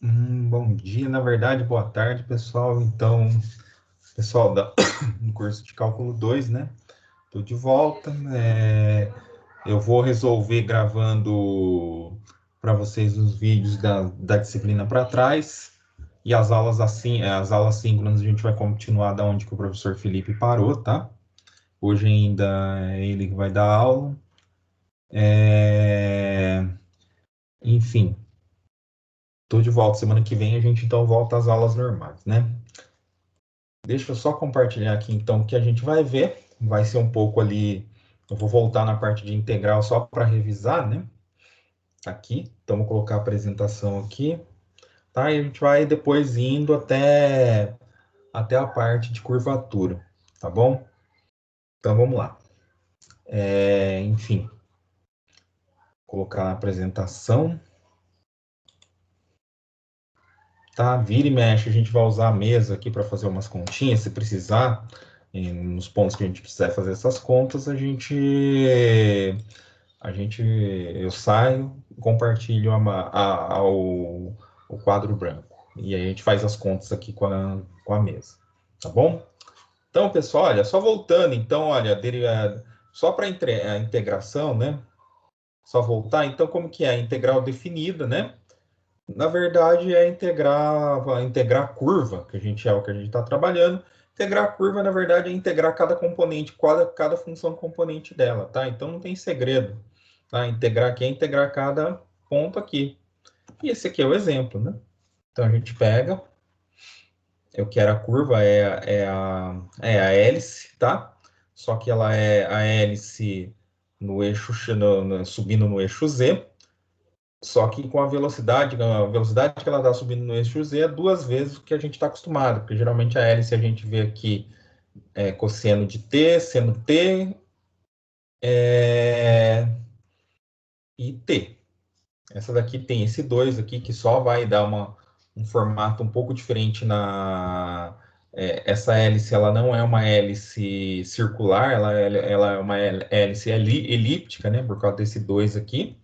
Bom dia, na verdade, boa tarde, pessoal. Então, pessoal do curso de Cálculo 2, né? Estou de volta. Eu vou resolver gravando para vocês os vídeos da disciplina para trás. E as aulas assim, as aulas síncronas a gente vai continuar da onde que o professor Felipe parou, tá? Hoje ainda é ele que vai dar aula. Enfim, estou de volta. Semana que vem a gente então volta às aulas normais, né? Deixa eu só compartilhar aqui, então, o que a gente vai ver. Vai ser um pouco ali. Eu vou voltar na parte de integral só para revisar, né? Aqui. Então, vou colocar a apresentação aqui. Tá? E a gente vai depois indo até a parte de curvatura. Tá bom? Então, vamos lá. Enfim, colocar a apresentação. Tá? Vira e mexe. A gente vai usar a mesa aqui para fazer umas continhas, se precisar. Nos pontos que a gente precisar fazer essas contas, eu saio, compartilho o quadro branco. E aí a gente faz as contas aqui com a mesa. Tá bom? Então, pessoal, olha, só voltando, então, olha, só para a integração, né? Só voltar, então, como que é? A integral definida, né? Na verdade, é integrar a curva, é o que a gente está trabalhando. Integrar a curva, na verdade, é integrar cada componente, cada função componente dela, tá? Então, não tem segredo. Tá? Integrar aqui é integrar cada ponto aqui. E esse aqui é o exemplo, né? Então, a gente pega, eu quero a curva, é a hélice, tá? Só que ela é a hélice no eixo, subindo no eixo Z, só que com a velocidade que ela está subindo no eixo Z é duas vezes o que a gente está acostumado, porque geralmente a hélice a gente vê aqui cosseno de T, seno T e T. Essa daqui tem esse 2 aqui, que só vai dar um formato um pouco diferente essa hélice, ela não é uma hélice circular, ela é uma hélice elíptica, né? Por causa desse 2 aqui,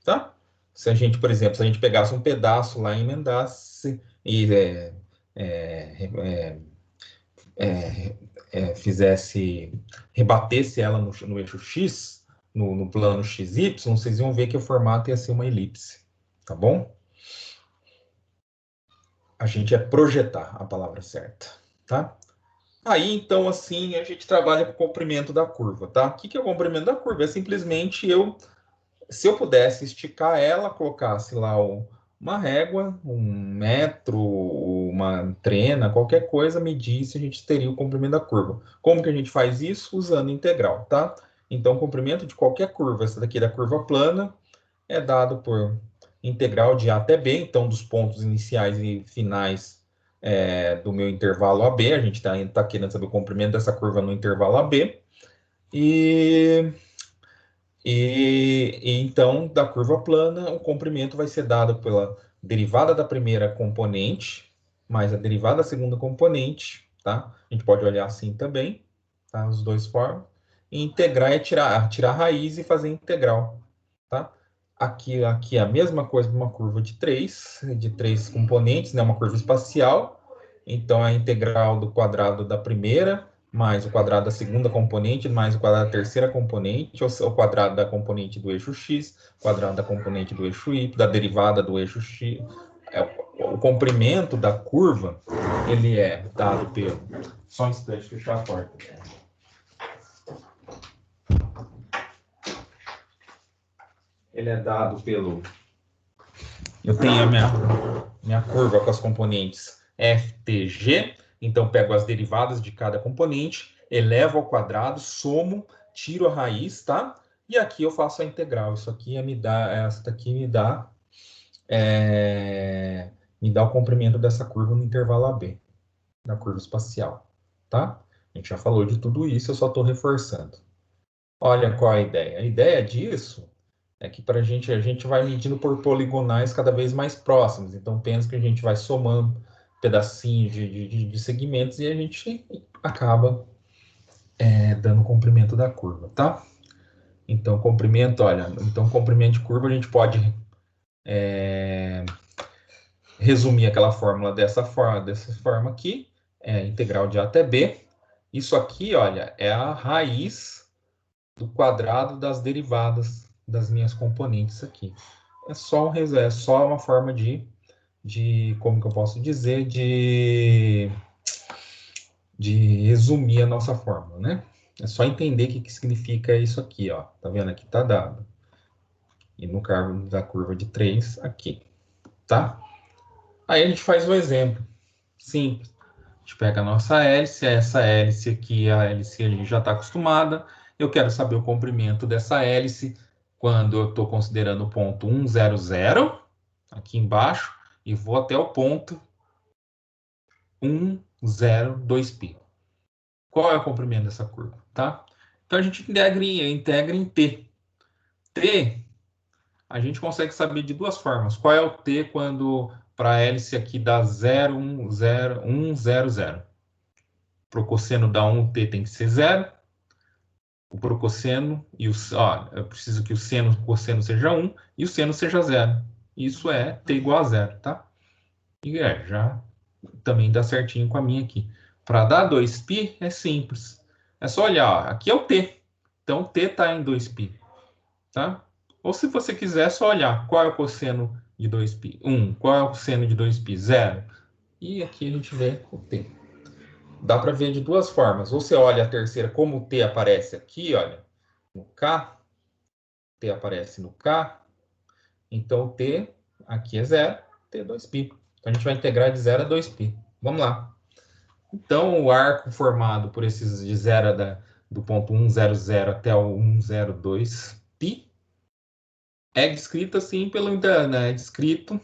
tá? Se a gente, por exemplo, se a gente pegasse um pedaço lá e emendasse e rebatesse ela no eixo X, no plano XY, vocês iam ver que o formato ia ser uma elipse, tá bom? A gente é projetar a palavra certa, tá? Aí, então, assim, a gente trabalha com o comprimento da curva, tá? O que é o comprimento da curva? É simplesmente se eu pudesse esticar ela, colocasse lá uma régua, um metro, uma trena, qualquer coisa, medisse, a gente teria o comprimento da curva. Como que a gente faz isso? Usando integral, tá? Então, o comprimento de qualquer curva, essa daqui da curva plana, é dado por integral de A até B, então dos pontos iniciais e finais do meu intervalo AB, a gente está querendo saber o comprimento dessa curva no intervalo AB, e, então, da curva plana, o comprimento vai ser dado pela derivada da primeira componente, mais a derivada da segunda componente, tá? A gente pode olhar assim também, tá? Os dois formas. E integrar é tirar a raiz e fazer integral, tá? Aqui é a mesma coisa para uma curva de três componentes, né? Uma curva espacial. Então, a integral do quadrado da primeira, mais o quadrado da segunda componente, mais o quadrado da terceira componente, ou o quadrado da componente do eixo x, quadrado da componente do eixo y, da derivada do eixo x. O comprimento da curva, ele é dado pelo... Só um instante, fechar a porta. Ele é dado pelo... Eu tenho a minha curva com as componentes f, t, g. Então, pego as derivadas de cada componente, elevo ao quadrado, somo, tiro a raiz, tá? E aqui eu faço a integral. Isso aqui essa daqui me dá o comprimento dessa curva no intervalo AB, da curva espacial, tá? A gente já falou de tudo isso, eu só estou reforçando. Olha qual a ideia. A ideia disso é que a gente vai medindo por poligonais cada vez mais próximos. Então, pensa que a gente vai somando pedacinhos de segmentos e a gente acaba dando o comprimento da curva, tá? Então, comprimento de curva a gente pode resumir aquela fórmula dessa forma aqui, é integral de A até B. Isso aqui, olha, é a raiz do quadrado das derivadas das minhas componentes aqui. É só uma forma de como que eu posso dizer, de resumir a nossa fórmula, né? É só entender o que significa isso aqui, ó. Tá vendo? Aqui tá dado. E no caso da curva de 3, aqui, tá? Aí a gente faz um exemplo simples. A gente pega a nossa hélice, essa hélice aqui, a hélice a gente já está acostumada. Eu quero saber o comprimento dessa hélice quando eu estou considerando o ponto 1, 0, 0, aqui embaixo, e vou até o ponto 1, 0, 2π. Qual é o comprimento dessa curva, tá? Então a gente integra em t. T, a gente consegue saber de duas formas. Qual é o t quando para a hélice aqui dá 0, 1, 0, 1, 0, 0? Para o cosseno da 1, o t tem que ser 0. Para o cosseno, eu preciso que o cosseno seja 1 e o seno seja 0. Isso é t igual a 0, tá? E já também dá certinho com a minha aqui. Para dar 2π é simples. É só olhar, ó, aqui é o t. Então, t está em 2π, tá? Ou se você quiser, é só olhar qual é o cosseno de 2π. 1. Qual é o cosseno de 2π? 0. E aqui a gente vê o t. Dá para ver de duas formas. Ou você olha a terceira, como o t aparece aqui, olha, no K. T aparece no K. Então, o t aqui é 0, t é 2π. Então, a gente vai integrar de 0 a 2π. Vamos lá. Então, o arco formado por esses de 0 do ponto 1, 0, 0 até o 1, 0, 2π é descrito assim é descrito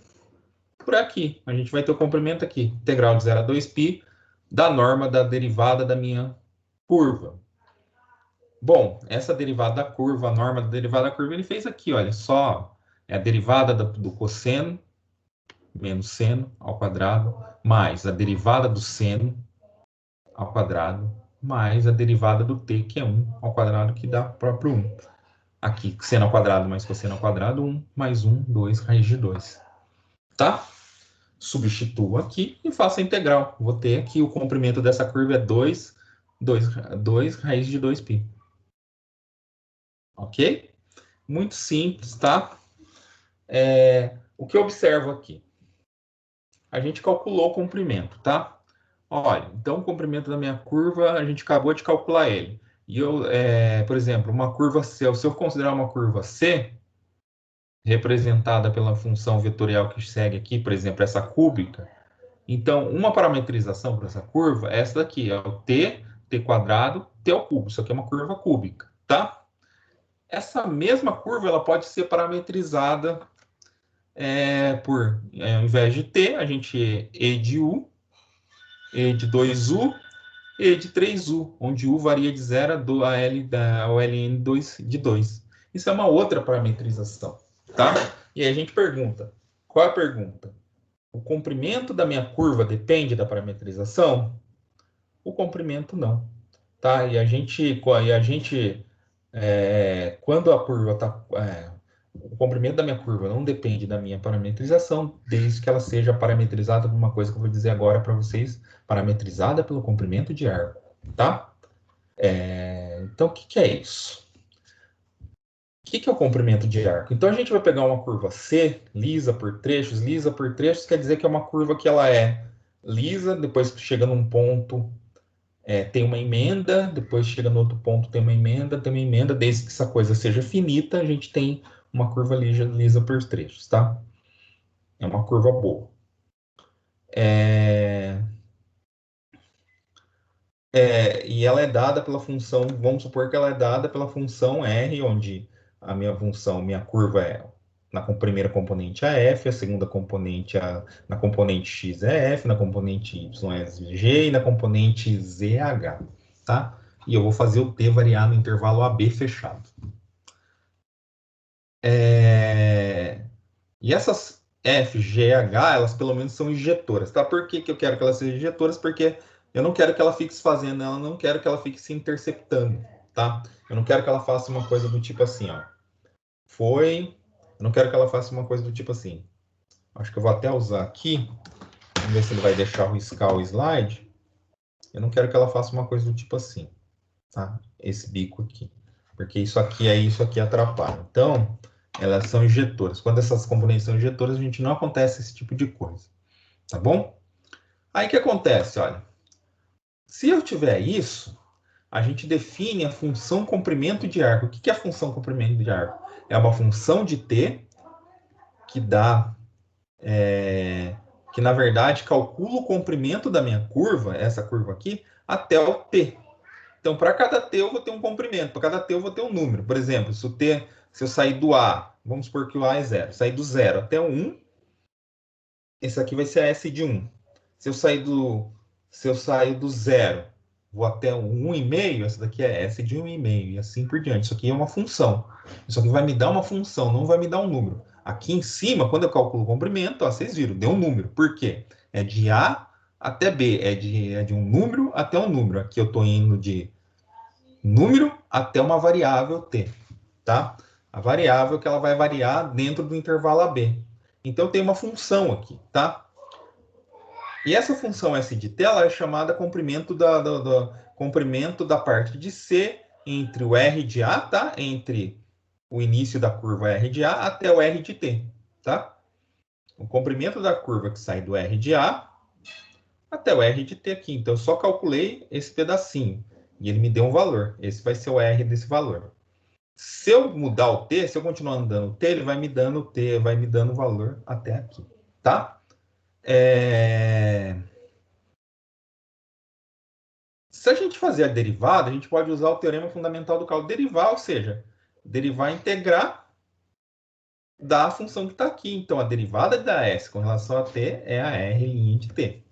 por aqui. A gente vai ter o comprimento aqui, integral de 0 a 2π da norma da derivada da minha curva. Bom, essa derivada da curva, a norma da derivada da curva, ele fez aqui, olha só, é a derivada do cosseno menos seno ao quadrado mais a derivada do seno ao quadrado mais a derivada do t, que é 1 ao quadrado, que dá próprio 1. Aqui, seno ao quadrado mais cosseno ao quadrado, 1 mais 1, 2, raiz de 2. Tá? Substituo aqui e faço a integral. Vou ter aqui o comprimento dessa curva é 2 raiz de 2π. Ok? Muito simples, tá? O que eu observo aqui? A gente calculou o comprimento, tá? Olha, então o comprimento da minha curva, a gente acabou de calcular ele. E por exemplo, uma curva C, se eu considerar uma curva C, representada pela função vetorial que segue aqui, por exemplo, essa cúbica, então uma parametrização para essa curva é essa daqui, é o t quadrado, t ao cubo. Isso aqui é uma curva cúbica, tá? Essa mesma curva, ela pode ser parametrizada ao invés de t, a gente e de u, e de 2u, e de 3u, onde u varia de 0 ao ln de 2. Isso é uma outra parametrização, tá? E aí a gente pergunta, qual é a pergunta? O comprimento da minha curva depende da parametrização? O comprimento não, tá? E a gente quando a curva está... o comprimento da minha curva não depende da minha parametrização, desde que ela seja parametrizada por uma coisa que eu vou dizer agora para vocês, parametrizada pelo comprimento de arco, tá? Então, o que é isso? O que é o comprimento de arco? Então, a gente vai pegar uma curva C, lisa por trechos quer dizer que é uma curva que ela é lisa, depois que chega num ponto, tem uma emenda, depois chega no outro ponto, tem uma emenda, desde que essa coisa seja finita, a gente tem uma curva lisa por trechos, tá? É uma curva boa. E ela é dada pela função, vamos supor que ela é dada pela função R, onde a minha curva é na primeira componente é f, a segunda componente na componente x é f, na componente y é g e na componente z é h, tá? E eu vou fazer o t variar no intervalo AB fechado. E essas F, G, H, elas pelo menos são injetoras, tá? Por que eu quero que elas sejam injetoras? Porque eu não quero que ela fique fazendo, eu não quero que ela fique se interceptando, tá? Eu não quero que ela faça uma coisa do tipo assim, ó. Eu não quero que ela faça uma coisa do tipo assim. Acho que eu vou até usar aqui. Vamos ver se ele vai deixar riscar o slide. Eu não quero que ela faça uma coisa do tipo assim, tá? Esse bico aqui. Porque isso aqui atrapalha. Então, elas são injetoras. Quando essas componentes são injetoras, a gente não acontece esse tipo de coisa. Tá bom? Aí o que acontece, olha. Se eu tiver isso, a gente define a função comprimento de arco. O que é a função comprimento de arco? É uma função de t que dá, que na verdade calcula o comprimento da minha curva, essa curva aqui, até o t. Então, para cada t eu vou ter um comprimento, para cada t eu vou ter um número. Por exemplo, se eu sair do A, vamos supor que o A é 0, sair do 0 até o 1, esse aqui vai ser a S de 1. Se eu sair do 0, vou até o 1,5, essa daqui é S de 1,5, e assim por diante. Isso aqui é uma função. Isso aqui vai me dar uma função, não vai me dar um número. Aqui em cima, quando eu calculo o comprimento, ó, vocês viram, deu um número. Por quê? É de A até B, é de um número até um número. Aqui eu estou indo de número até uma variável t, tá? A variável que ela vai variar dentro do intervalo AB. Então tem uma função aqui, tá? E essa função S de t ela é chamada comprimento comprimento da parte de C entre o R de A, tá? Entre o início da curva R de A até o R de T, tá? O comprimento da curva que sai do R de A até o R de T aqui. Então eu só calculei esse pedacinho e ele me deu um valor. Esse vai ser o R desse valor. Se eu mudar o t, se eu continuar andando o t, ele vai me dando o t, vai me dando o valor até aqui, tá? Se a gente fazer a derivada, a gente pode usar o teorema fundamental do cálculo. Derivar, ou seja, derivar integrar da função que está aqui. Então, a derivada da s com relação a t é a r' de t.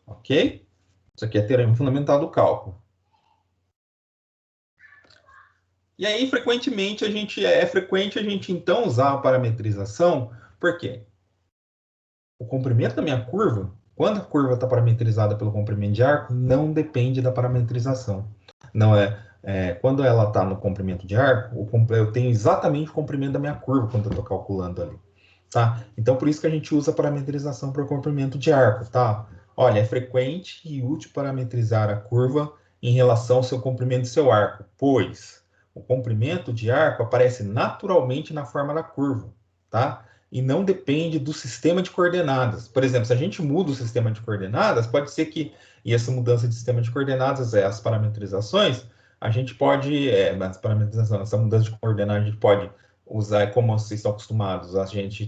Ok? Isso aqui é teorema fundamental do cálculo. E aí, frequentemente, é frequente a gente, então, usar a parametrização. Por quê? O comprimento da minha curva, quando a curva está parametrizada pelo comprimento de arco, não depende da parametrização. Não quando ela está no comprimento de arco, eu tenho exatamente o comprimento da minha curva quando eu estou calculando ali. Tá? Então, por isso que a gente usa a parametrização para o comprimento de arco. Tá? Olha, é frequente e útil parametrizar a curva em relação ao seu comprimento do seu arco, pois o comprimento de arco aparece naturalmente na forma da curva. Tá? E não depende do sistema de coordenadas. Por exemplo, se a gente muda o sistema de coordenadas, pode ser que, e essa mudança de sistema de coordenadas, as parametrizações, a gente pode, essa mudança de coordenadas, a gente pode usar, como vocês estão acostumados, a gente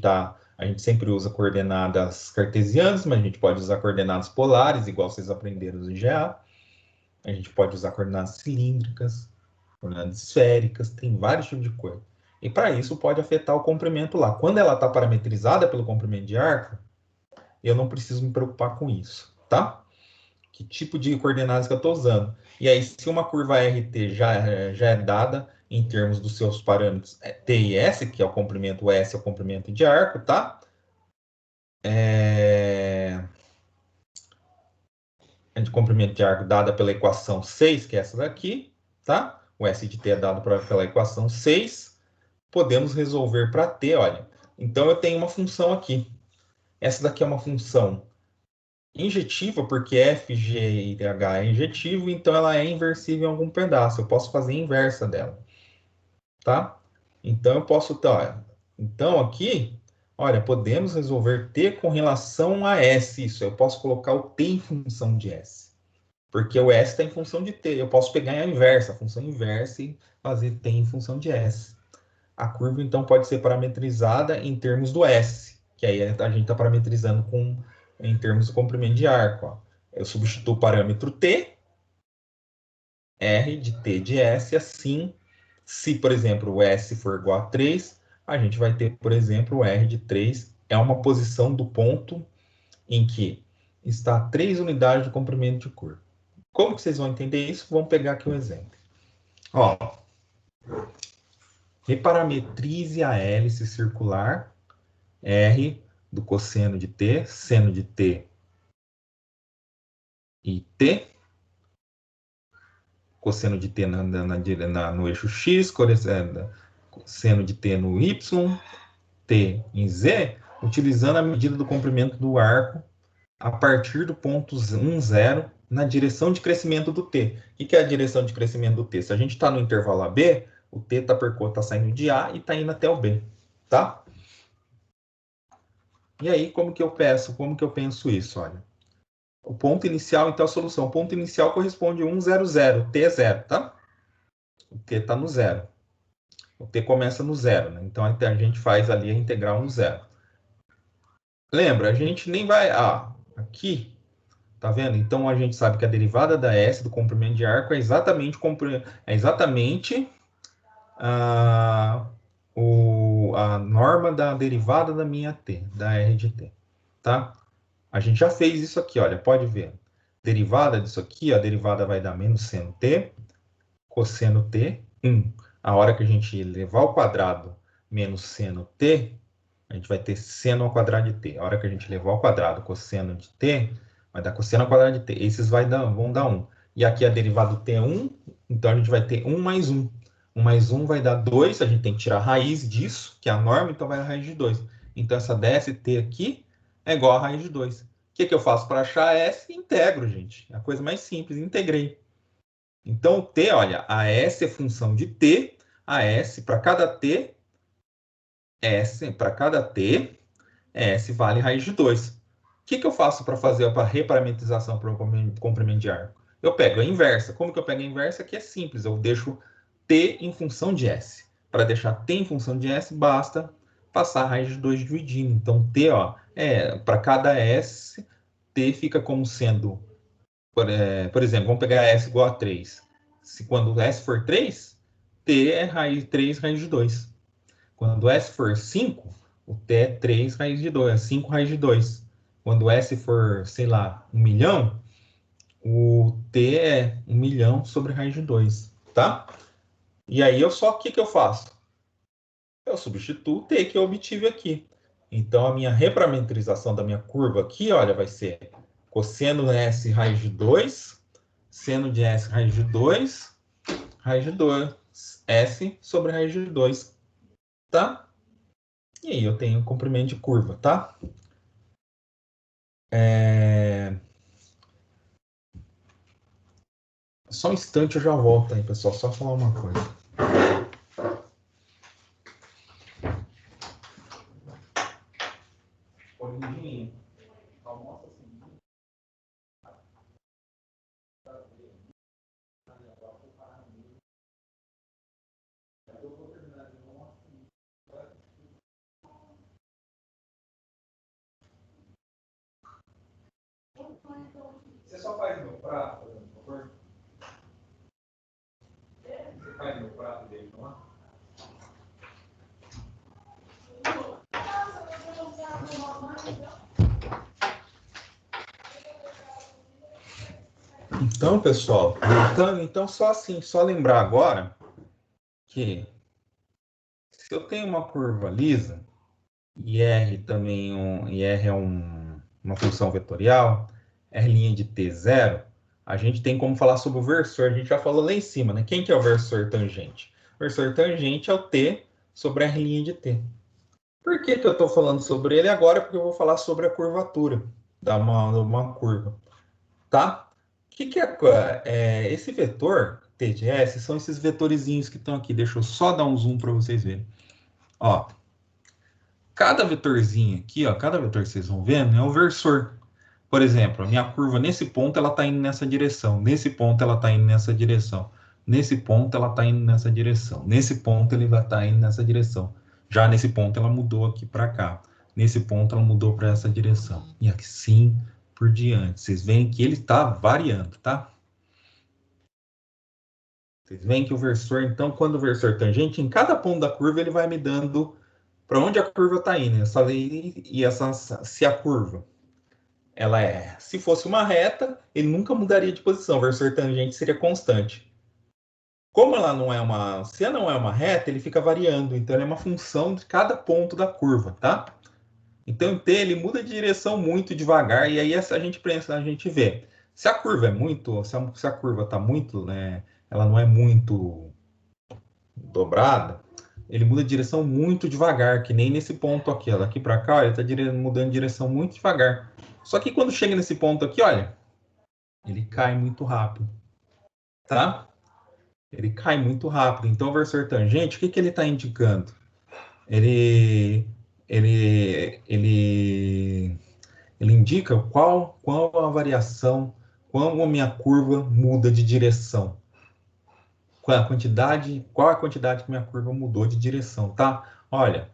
sempre usa coordenadas cartesianas, mas a gente pode usar coordenadas polares, igual vocês aprenderam no IGA. A gente pode usar coordenadas cilíndricas, coordenadas esféricas, tem vários tipos de coisa. E para isso pode afetar o comprimento lá. Quando ela está parametrizada pelo comprimento de arco, eu não preciso me preocupar com isso, tá? Que tipo de coordenadas que eu estou usando. E aí, se uma curva RT já é dada em termos dos seus parâmetros T e S, que é o comprimento S, é o comprimento de arco, tá? De comprimento de arco dada pela equação 6, que é essa daqui, tá? O S de T é dado pela equação 6. Podemos resolver para T, olha. Então, eu tenho uma função aqui. Essa daqui é uma função injetiva, porque f, g e h é injetivo, então ela é inversível em algum pedaço. Eu posso fazer a inversa dela, tá? Então, eu posso... Então, aqui, olha, podemos resolver t com relação a s. Isso, eu posso colocar o t em função de s. Porque o s está em função de t. Eu posso pegar a inversa, a função inversa, e fazer t em função de s. A curva, então, pode ser parametrizada em termos do S, que aí a gente está parametrizando em termos do comprimento de arco. Ó. Eu substituo o parâmetro T, R de T de S, assim, se, por exemplo, o S for igual a 3, a gente vai ter, por exemplo, o R de 3 é uma posição do ponto em que está 3 unidades de comprimento de curva. Como que vocês vão entender isso? Vamos pegar aqui um exemplo. Ó, reparametrize a hélice circular R do cosseno de T, seno de T e T, cosseno de T no eixo X, seno de T no Y, T em Z, utilizando a medida do comprimento do arco a partir do ponto 1, 0, na direção de crescimento do T. O que é a direção de crescimento do T? Se a gente está no intervalo AB, o T está saindo de A e está indo até o B, tá? E aí, como que eu penso isso? Olha, o ponto inicial, então, a solução. O ponto inicial corresponde a 1, 0, 0, T é 0, tá? O T está no 0. O T começa no 0, né? Então, a gente faz ali a integral no 0. Lembra, a gente nem vai... aqui, tá vendo? Então, a gente sabe que a derivada da S do comprimento de arco é exatamente a norma da derivada da minha T, da R de T, tá? A gente já fez isso aqui, olha, pode ver. Derivada disso aqui, a derivada vai dar menos seno T, cosseno T, 1. A hora que a gente levar ao quadrado menos seno T, a gente vai ter seno ao quadrado de T. A hora que a gente levar ao quadrado cosseno de T, vai dar cosseno ao quadrado de T. Esses vão dar 1. E aqui a derivada do T é 1, então a gente vai ter 1 mais 1. 1 mais 1 vai dar 2, a gente tem que tirar a raiz disso, que é a norma, então vai a raiz de 2. Então essa dst aqui é igual a raiz de 2. O que eu faço para achar S? Integro, gente. É a coisa mais simples, integrei. Então o T, olha, a S é função de T, a S para cada T, S vale raiz de 2. O que eu faço para fazer a reparametrização para o comprimento de arco? Eu pego a inversa. Como que eu pego a inversa? Aqui é simples, eu deixo T em função de S. Para deixar T em função de S, basta passar a raiz de 2 dividindo. Então, T, para cada S, T fica como sendo, por exemplo, vamos pegar S igual a 3. Quando S for 3, T é 3 raiz de 2. Quando S for 5, o T é 3 raiz de 2, é 5 raiz de 2. Quando S for, sei lá, 1 milhão, o T é 1 milhão sobre raiz de 2, tá? E aí, o que eu faço? Eu substituo o T que eu obtive aqui. Então, a minha reparametrização da minha curva aqui, olha, vai ser cosseno S raiz de 2, seno de S raiz de 2, raiz de 2, S sobre raiz de 2, tá? E aí eu tenho comprimento de curva, tá? Só um instante, eu já volto aí, pessoal. Só falar uma coisa. Você só faz meu prato, por favor? Você faz meu prato dele, não é? Então, pessoal, então só lembrar agora que se eu tenho uma curva lisa e R também R é uma função vetorial, R' de t 0, a gente tem como falar sobre o versor. A gente já falou lá em cima, né? Quem que é o versor tangente? O versor tangente é o t sobre R' de t. Por que eu estou falando sobre ele agora? Porque eu vou falar sobre a curvatura da uma curva, tá? O que é esse vetor t de s? São esses vetorizinhos que estão aqui. Deixa eu só dar um zoom para vocês verem. Ó, cada vetorzinho aqui, ó, cada vetor que vocês vão vendo é um versor. Por exemplo, a minha curva nesse ponto ela está indo nessa direção, nesse ponto ela está indo nessa direção, nesse ponto ela está indo nessa direção, nesse ponto ele vai estar indo nessa direção. Já nesse ponto ela mudou aqui para cá, nesse ponto ela mudou para essa direção e assim por diante. Vocês veem que ele está variando, tá? Vocês veem que o versor, então, quando o versor tangente, em cada ponto da curva ele vai me dando para onde a curva está indo. Se a curva se fosse uma reta, ele nunca mudaria de posição, o versor tangente seria constante. Como ela não é se ela não é uma reta, ele fica variando, então ele é uma função de cada ponto da curva, tá? Então, T, ele muda de direção muito devagar, e aí a gente vê. Se a curva é muito, se a curva está muito, né, ela não é muito dobrada, ele muda de direção muito devagar, que nem nesse ponto aqui, ó, daqui para cá, ele está mudando de direção muito devagar. Só que quando chega nesse ponto aqui, olha, ele cai muito rápido, tá? Ele cai muito rápido. Então, o versor tangente, o que ele está indicando? Ele indica qual a variação, qual a minha curva muda de direção. Qual a quantidade que minha curva mudou de direção, tá? Olha,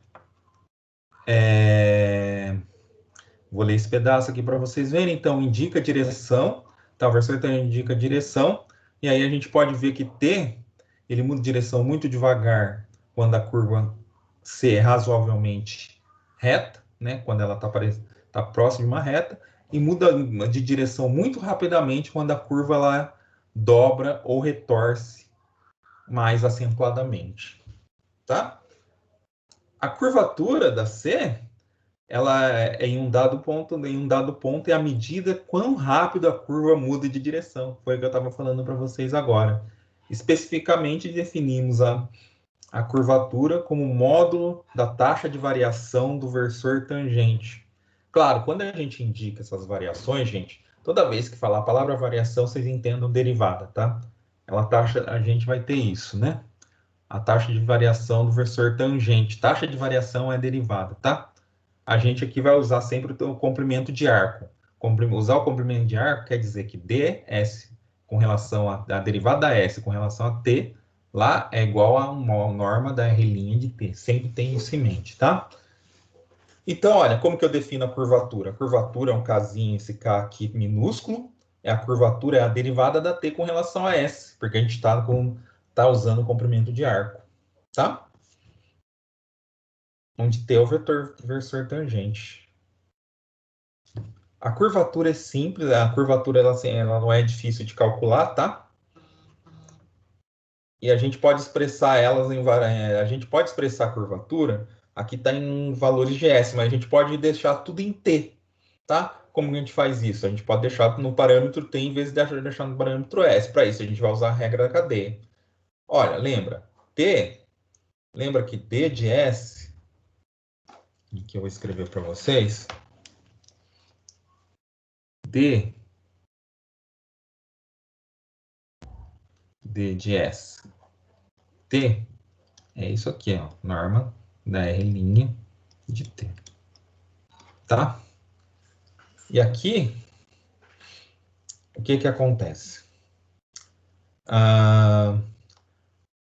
vou ler esse pedaço aqui para vocês verem. Então, indica direção, tá? O versor indica direção, e aí a gente pode ver que T, ele muda de direção muito devagar quando a curva C é razoavelmente reta, né? Quando ela tá próxima de uma reta, e muda de direção muito rapidamente quando a curva ela dobra ou retorce mais acentuadamente, tá? A curvatura da C, ela é em um dado ponto é a medida quão rápido a curva muda de direção. Foi o que eu estava falando para vocês agora. Especificamente, definimos a curvatura como módulo da taxa de variação do versor tangente. Claro, quando a gente indica essas variações, gente, toda vez que falar a palavra variação, vocês entendam derivada, tá? A gente vai ter isso, né? A taxa de variação do versor tangente. Taxa de variação é derivada, tá? A gente aqui vai usar sempre o comprimento de arco. Usar o comprimento de arco quer dizer que ds com relação a derivada S com relação a t, lá é igual a uma norma da R' de t. Sempre tem isso em mente, tá? Então, olha, como que eu defino a curvatura? A curvatura é um casinho, esse K aqui minúsculo. A curvatura é a derivada da t com relação a S, porque a gente está usando o comprimento de arco, tá? Onde t é o versor tangente. A curvatura é simples, a curvatura ela não é difícil de calcular, tá? E a gente pode expressar elas a gente pode expressar a curvatura, aqui está em valores de S, mas a gente pode deixar tudo em T, tá? Como a gente faz isso? A gente pode deixar no parâmetro T em vez de deixar no parâmetro S. Para isso, a gente vai usar a regra da cadeia. Olha, lembra que D de S, que eu vou escrever para vocês, D de S, T, é isso aqui, ó, norma da R' de T, tá? E aqui, o que que acontece?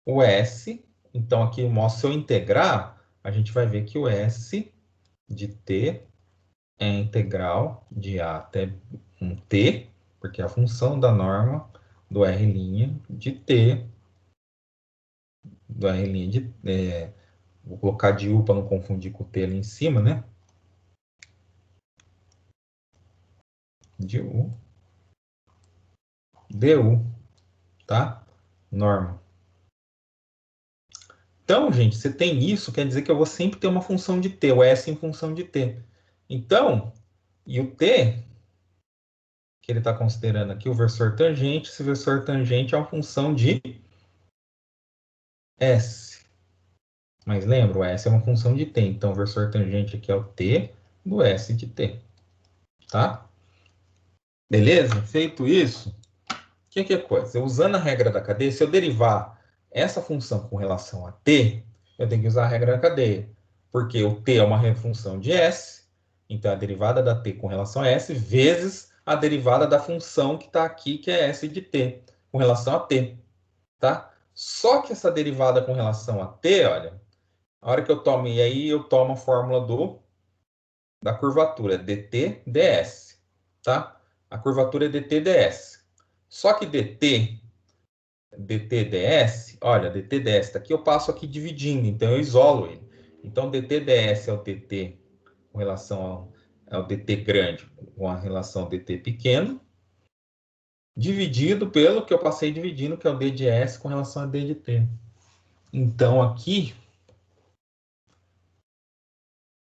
O S, então aqui mostra, se eu integrar, a gente vai ver que o S de T é integral de A até um T, porque é a função da norma do R' de T, do R' de... vou colocar de U para não confundir com o T ali em cima, né? De U, du, tá? Norma. Então, gente, você tem isso, quer dizer que eu vou sempre ter uma função de t, o S em função de t. Então, e o t, que ele está considerando aqui, o versor tangente, esse versor tangente é uma função de S. Mas lembra, o S é uma função de t, então o versor tangente aqui é o t do S de t. Tá? Beleza? Feito isso, o que é coisa? Usando a regra da cadeia, se eu derivar essa função com relação a t, eu tenho que usar a regra da cadeia. Porque o t é uma função de S, então a derivada da t com relação a S, vezes a derivada da função que está aqui, que é S de t, com relação a t. Tá? Só que essa derivada com relação a t, olha, a hora que eu tomo, e aí eu tomo a fórmula da curvatura, dt ds. Tá? A curvatura é dt ds. Só que dt ds, olha, dt ds está aqui, eu passo aqui dividindo, então eu isolo ele. Então, dt ds é o dt com relação ao dt grande com a relação ao dt pequeno, dividido pelo que eu passei dividindo, que é o d de s com relação a d de t. Então, aqui,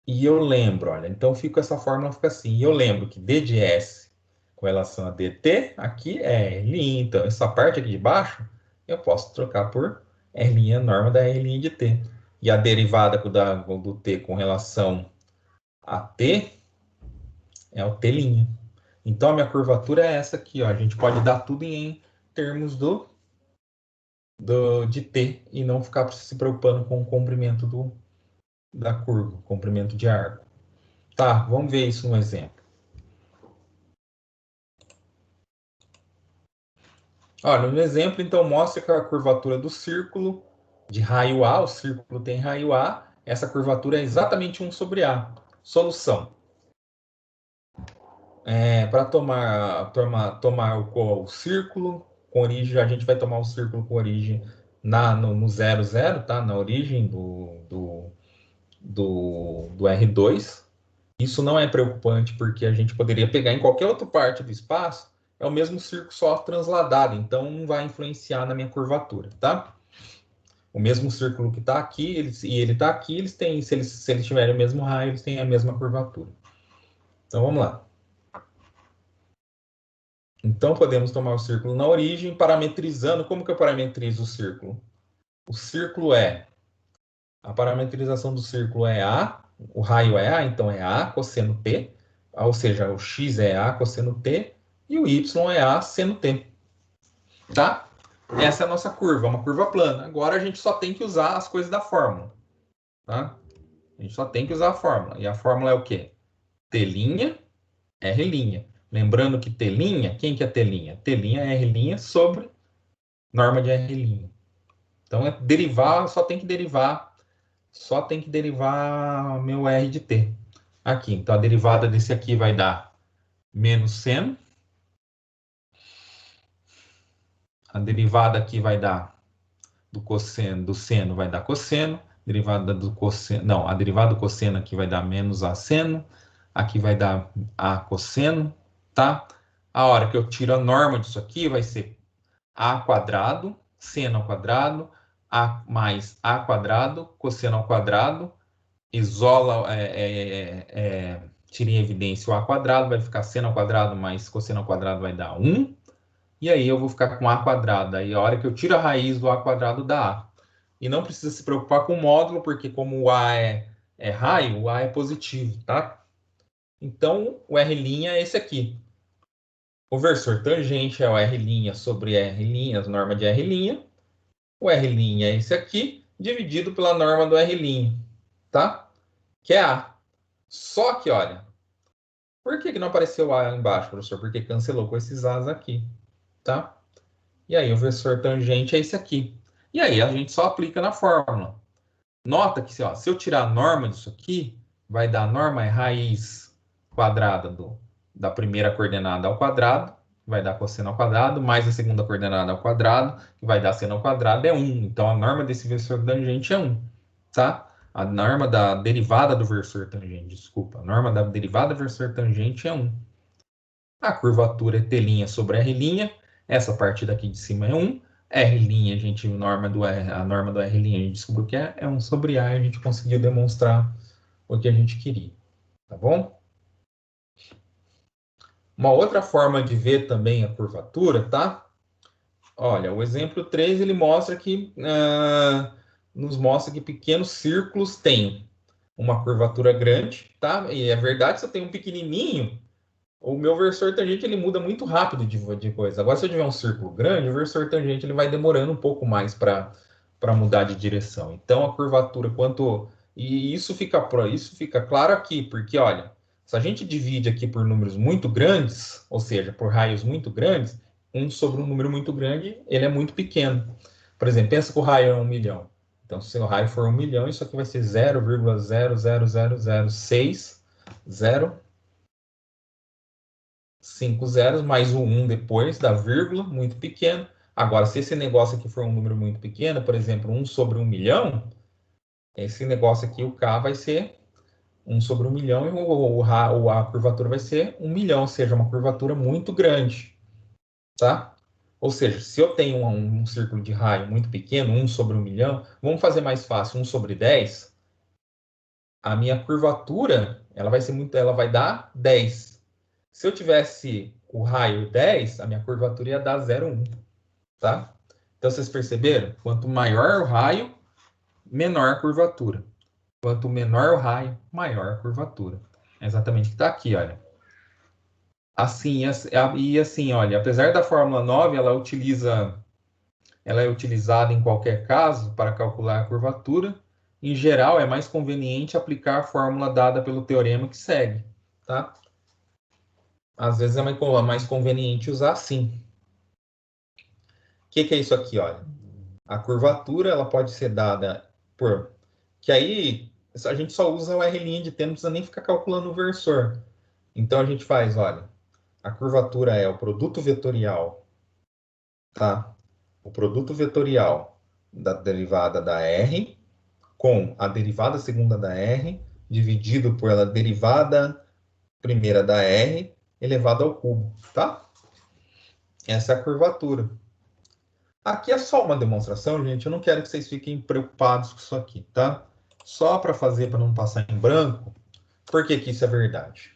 e eu lembro, olha, então essa fórmula fica assim, e eu lembro que d de s com relação a dt, aqui é R', então essa parte aqui de baixo, eu posso trocar por R' norma da R' de t. e a derivada do t com relação a t é o t'. Então, a minha curvatura é essa aqui, ó. A gente pode dar tudo em termos de t e não ficar se preocupando com o comprimento da curva, comprimento de arco. Tá, vamos ver isso no exemplo. Olha, no exemplo, então, mostra que a curvatura do círculo de raio A, o círculo tem raio A, essa curvatura é exatamente 1 sobre A. Solução. Para tomar o círculo com origem, a gente vai tomar o círculo com origem no 0, 0, tá? Na origem do R2. Isso não é preocupante, porque a gente poderia pegar em qualquer outra parte do espaço, é o mesmo círculo só transladado, então não vai influenciar na minha curvatura, tá? O mesmo círculo que está aqui, ele está aqui, eles têm, se eles tiverem o mesmo raio, eles têm a mesma curvatura. Então, vamos lá. Então, podemos tomar o círculo na origem, parametrizando. Como que eu parametrizo o círculo? O círculo a parametrização do círculo é A, o raio é A, então é A cosseno T, ou seja, o X é A cosseno T, e o Y é A seno T. Tá? Essa é a nossa curva, uma curva plana. Agora a gente só tem que usar as coisas da fórmula. Tá? A gente só tem que usar a fórmula. E a fórmula é o quê? T', R'. Lembrando que T', quem que é T'? T' é R' sobre norma de R'. Então, derivar, só tem que derivar meu R de T. Aqui, então a derivada desse aqui vai dar menos seno. A derivada aqui vai dar do seno vai dar cosseno. Derivada do cosseno, não, a derivada do cosseno aqui vai dar menos A seno. Aqui vai dar A cosseno, tá? A hora que eu tiro a norma disso aqui vai ser A quadrado, seno ao quadrado, A mais A quadrado, cosseno ao quadrado, isola, tira em evidência o A quadrado, vai ficar seno ao quadrado mais cosseno ao quadrado vai dar 1. E aí eu vou ficar com A quadrado. Aí a hora que eu tiro a raiz do A quadrado dá A. E não precisa se preocupar com o módulo, porque como o A é raio, o A é positivo, tá? Então, o R' é esse aqui. O versor tangente é o R' sobre R', a norma de R'. O R' é esse aqui, dividido pela norma do R', tá? Que é A. Só que, olha, por que não apareceu A embaixo, professor? Porque cancelou com esses A's aqui, tá? E aí o versor tangente é esse aqui. E aí a gente só aplica na fórmula. Nota que se eu tirar a norma disso aqui, vai dar a norma é raiz quadrada da primeira coordenada ao quadrado, vai dar cosseno ao quadrado, mais a segunda coordenada ao quadrado, que vai dar seno ao quadrado, é 1. Então, a norma desse versor tangente é 1, tá? A norma da derivada do versor tangente, desculpa, a norma da derivada do versor tangente é 1. A curvatura é T' sobre R', essa parte daqui de cima é 1, R', a norma do R' a gente descobriu que é 1 sobre A, e a gente conseguiu demonstrar o que a gente queria, tá bom? Uma outra forma de ver também a curvatura, tá? Olha, o exemplo 3, ele mostra que, nos mostra que pequenos círculos têm uma curvatura grande, tá? E é verdade, se eu tenho um pequenininho, o meu versor tangente ele muda muito rápido de coisa. Agora, se eu tiver um círculo grande, o versor tangente ele vai demorando um pouco mais para mudar de direção. Então, a curvatura, e isso fica claro aqui, porque, olha, se a gente divide aqui por números muito grandes, ou seja, por raios muito grandes, 1 sobre um número muito grande, ele é muito pequeno. Por exemplo, pensa que o raio é 1 milhão. Então, se o raio for 1 milhão, isso aqui vai ser 0,00006, 5 zeros, mais o 1 depois da vírgula, muito pequeno. Agora, se esse negócio aqui for um número muito pequeno, por exemplo, 1 sobre 1 milhão, esse negócio aqui, o K vai ser 1 sobre 1 milhão e a curvatura vai ser 1 milhão, ou seja, uma curvatura muito grande, tá? Ou seja, se eu tenho um círculo de raio muito pequeno, 1 sobre 1 milhão, vamos fazer mais fácil, 1 sobre 10, a minha curvatura, ela vai dar 10. Se eu tivesse o raio 10, a minha curvatura ia dar 0,1, tá? Então, vocês perceberam? Quanto maior o raio, menor a curvatura. Quanto menor o raio, maior a curvatura. É exatamente o que está aqui, olha. Assim, e assim, olha, apesar da fórmula 9, ela é utilizada em qualquer caso para calcular a curvatura. Em geral, é mais conveniente aplicar a fórmula dada pelo teorema que segue, tá? Às vezes é mais conveniente usar assim. O que é isso aqui, olha? A curvatura, ela pode ser dada por... Que aí, a gente só usa o R' de t, não precisa nem ficar calculando o versor. Então, a gente faz, olha, a curvatura é o produto vetorial, tá? O produto vetorial da derivada da R com a derivada segunda da R dividido pela derivada primeira da R elevado ao cubo, tá? Essa é a curvatura. Aqui é só uma demonstração, gente. Eu não quero que vocês fiquem preocupados com isso aqui, tá? Só para fazer, para não passar em branco. Por que que isso é verdade?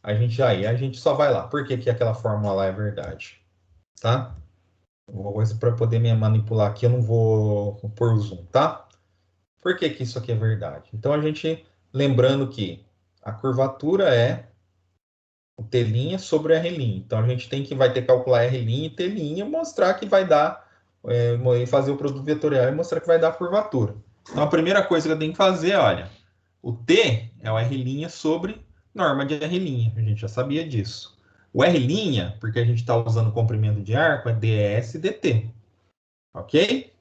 A gente só vai lá. Por que que aquela fórmula lá é verdade? Tá? Para poder me manipular aqui, eu não vou pôr o zoom, tá? Por que que isso aqui é verdade? Então, a gente, lembrando que a curvatura é o T' sobre o R'. Então, a gente vai ter que calcular R' e T', mostrar que vai dar, fazer o produto vetorial e mostrar que vai dar a curvatura. Então, a primeira coisa que eu tenho que fazer, olha, o T é o R' sobre norma de R'. A gente já sabia disso. O R', porque a gente está usando o comprimento de arco, é ds dt. Ok?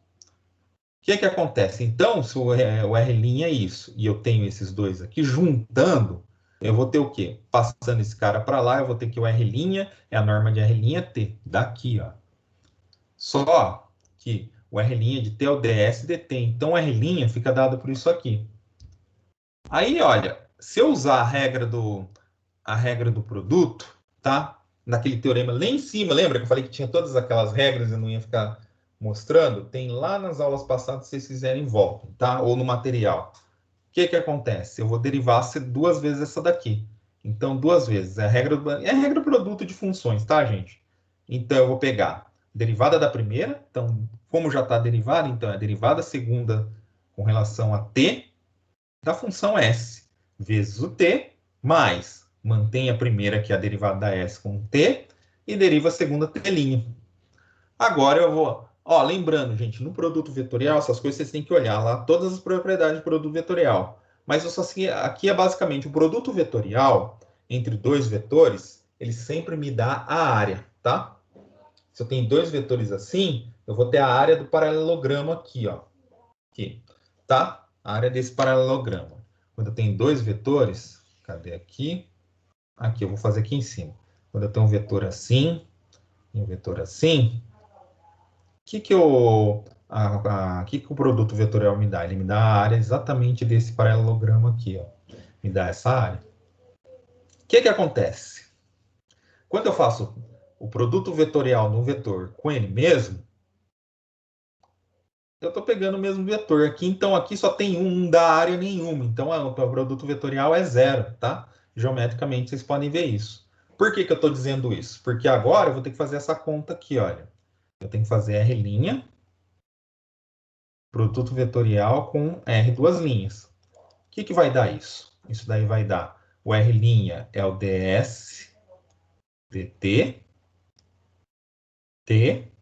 O que acontece? Então, se o R' é isso, e eu tenho esses dois aqui, juntando, eu vou ter o quê? Passando esse cara para lá, eu vou ter que o R' é a norma de R'(T), daqui, ó. Só que o R' de T é o ds dt, então o R' fica dado por isso aqui. Aí, olha, se eu usar a regra do produto, tá? Naquele teorema lá em cima, lembra que eu falei que tinha todas aquelas regras e eu não ia ficar mostrando? Tem lá nas aulas passadas, se vocês quiserem, voltem, tá? Ou no material. O que acontece? Eu vou derivar duas vezes essa daqui. Então, duas vezes. É a regra do produto de funções, tá, gente? Então, eu vou pegar derivada da primeira. Então, como já está derivada, então é a derivada segunda com relação a t da função s vezes o t, mais mantém a primeira, que é a derivada da s com t, e deriva a segunda t'. Agora eu vou... Ó, lembrando, gente, no produto vetorial, essas coisas vocês têm que olhar lá, todas as propriedades do produto vetorial. Mas aqui é basicamente o produto vetorial entre dois vetores, ele sempre me dá a área, tá? Se eu tenho dois vetores assim, eu vou ter a área do paralelogramo aqui, ó. Aqui, tá? A área desse paralelogramo. Quando eu tenho dois vetores, cadê aqui? Aqui, eu vou fazer aqui em cima. Quando eu tenho um vetor assim e um vetor assim, o que o produto vetorial me dá? Ele me dá a área exatamente desse paralelogramo aqui, ó. Me dá essa área. O que acontece? Quando eu faço o produto vetorial no vetor com ele mesmo, eu estou pegando o mesmo vetor aqui, então aqui só tem um, não dá área nenhuma. Então o produto vetorial é zero, tá? Geometricamente vocês podem ver isso. Por que eu estou dizendo isso? Porque agora eu vou ter que fazer essa conta aqui, olha. Eu tenho que fazer R', produto vetorial com R duas linhas. O que vai dar isso? Isso daí vai dar o R' é o ds dt, t,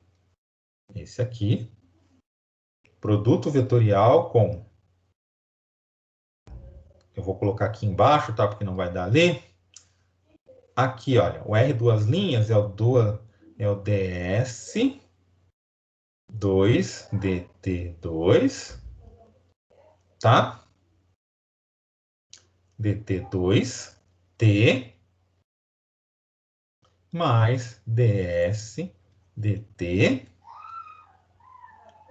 esse aqui, produto vetorial com... Eu vou colocar aqui embaixo, tá? Porque não vai dar ali. Aqui, olha, o R duas linhas é o ds 2 dt2, tá? dt2 t mais ds dt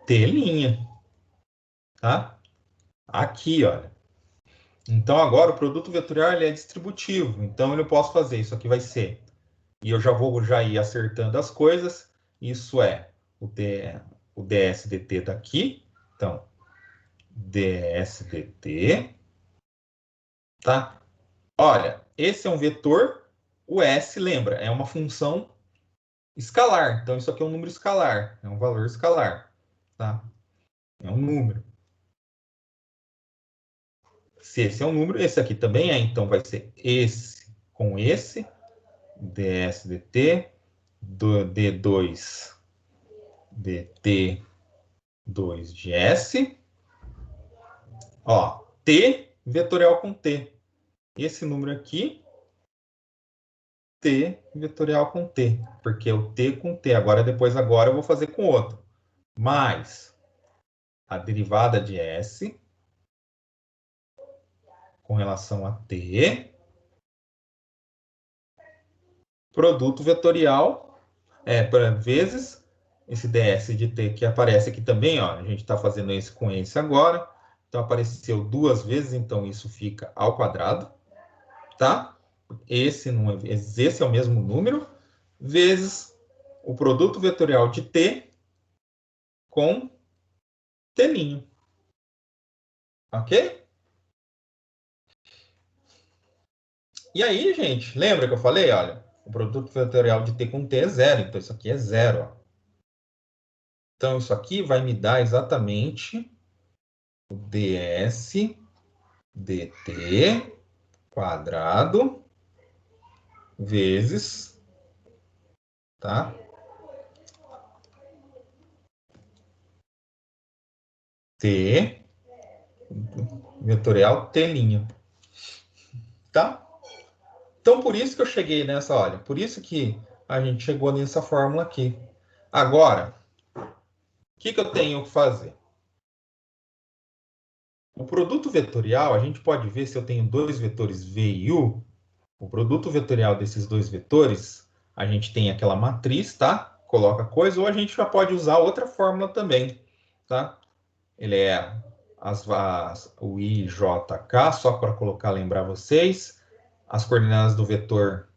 t', tá? Aqui, olha. Então, agora o produto vetorial ele é distributivo. Então, eu posso fazer isso aqui vai ser... E eu já vou ir acertando as coisas. Isso é o ds dt daqui. Então, ds dt, tá? Olha, esse é um vetor. O s, lembra, é uma função escalar. Então, isso aqui é um número escalar. É um valor escalar, tá? É um número. Se esse é um número, esse aqui também é, então vai ser esse com esse, ds dt, do d2 dt2 de s, ó, t vetorial com t. Esse número aqui, t vetorial com t, porque o t com t. Agora eu vou fazer com outro. Mais a derivada de s com relação a t, produto vetorial, vezes esse ds de t que aparece aqui também, ó, a gente está fazendo esse com esse agora, então apareceu duas vezes, então isso fica ao quadrado, tá? Esse é o mesmo número, vezes o produto vetorial de t com t', ok? E aí, gente, lembra que eu falei, olha, o produto vetorial de t com t é zero, então isso aqui é zero, ó. Então, isso aqui vai me dar exatamente o ds dt quadrado vezes, tá? T vetorial t', tá? Então, por isso que eu cheguei nessa, olha, por isso que a gente chegou nessa fórmula aqui. Agora, o que eu tenho que fazer? O produto vetorial, a gente pode ver se eu tenho dois vetores v e u. O produto vetorial desses dois vetores, a gente tem aquela matriz, tá? Coloca coisa, ou a gente já pode usar outra fórmula também, tá? Ele é o i, j, k, só para colocar, lembrar vocês. As coordenadas do vetor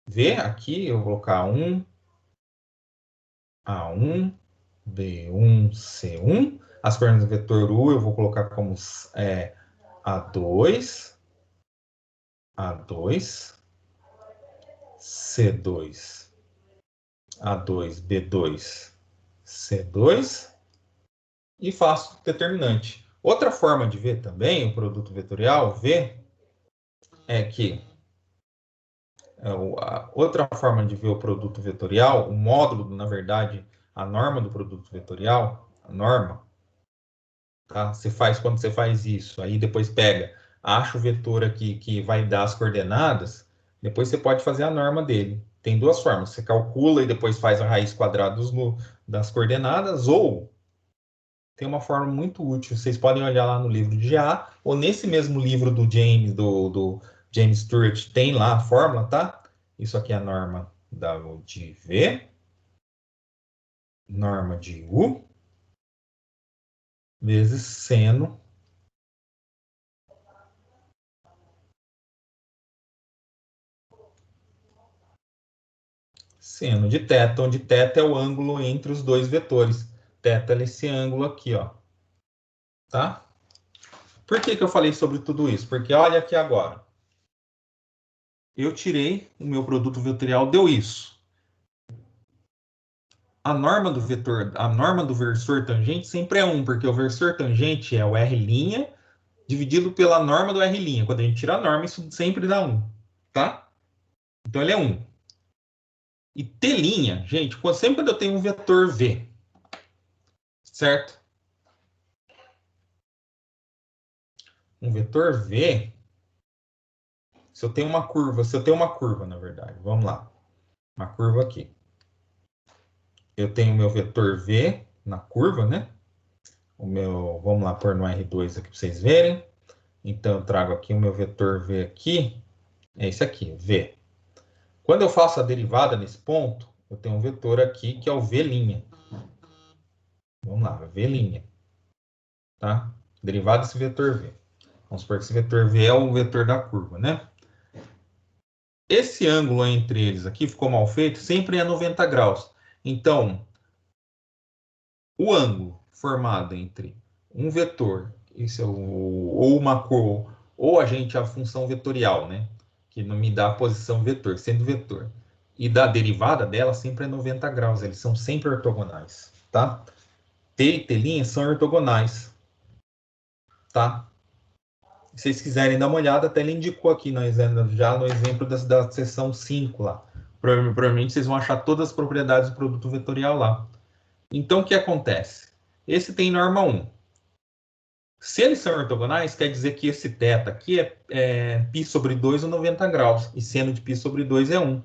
v, aqui, eu vou colocar 1, A1, B1, C1. As coordenadas do vetor u, eu vou colocar como A2, A2, C2, A2, B2, C2 e faço determinante. Outra forma de ver também o produto vetorial, V, é que outra forma de ver o produto vetorial, o módulo, na verdade, a norma do produto vetorial, a norma, tá? Você faz quando você faz isso, aí depois pega, acha o vetor aqui que vai dar as coordenadas, depois você pode fazer a norma dele. Tem duas formas, você calcula e depois faz a raiz quadrada das coordenadas, ou tem uma forma muito útil, vocês podem olhar lá no livro de GA, ou nesse mesmo livro do James Stewart, tem lá a fórmula, tá? Isso aqui é a norma de V, norma de U, vezes seno de θ, onde θ é o ângulo entre os dois vetores. Θ é esse ângulo aqui, ó. Tá? Por que eu falei sobre tudo isso? Porque olha aqui agora. Eu tirei o meu produto vetorial, deu isso. A norma do versor tangente sempre é 1, porque o versor tangente é o R' dividido pela norma do R'. Quando a gente tira a norma, isso sempre dá 1, tá? Então ele é 1. E T', gente, sempre quando eu tenho um vetor V, certo? Um vetor V, se eu tenho uma curva, na verdade, vamos lá. Uma curva aqui. Eu tenho o meu vetor V na curva, né? Vamos lá pôr no R2 aqui para vocês verem. Então, eu trago aqui o meu vetor V aqui, é esse aqui, V. Quando eu faço a derivada nesse ponto, eu tenho um vetor aqui que é o V'. Vamos lá, V'. Tá? Derivada desse vetor V. Vamos supor que esse vetor V é o vetor da curva, né? Esse ângulo entre eles aqui ficou mal feito, sempre é 90 graus. Então, o ângulo formado entre um vetor, ou uma cor, ou a função vetorial, né? Que não me dá a posição vetor, sendo vetor. E da derivada dela sempre é 90 graus, eles são sempre ortogonais, tá? T e T' são ortogonais, tá? Se vocês quiserem dar uma olhada, até ele indicou aqui já no exemplo da seção 5 lá. Provavelmente vocês vão achar todas as propriedades do produto vetorial lá. Então, o que acontece? Esse tem norma 1. Se eles são ortogonais, quer dizer que esse θ aqui é π sobre 2 ou 90 graus, e seno de π sobre 2 é 1.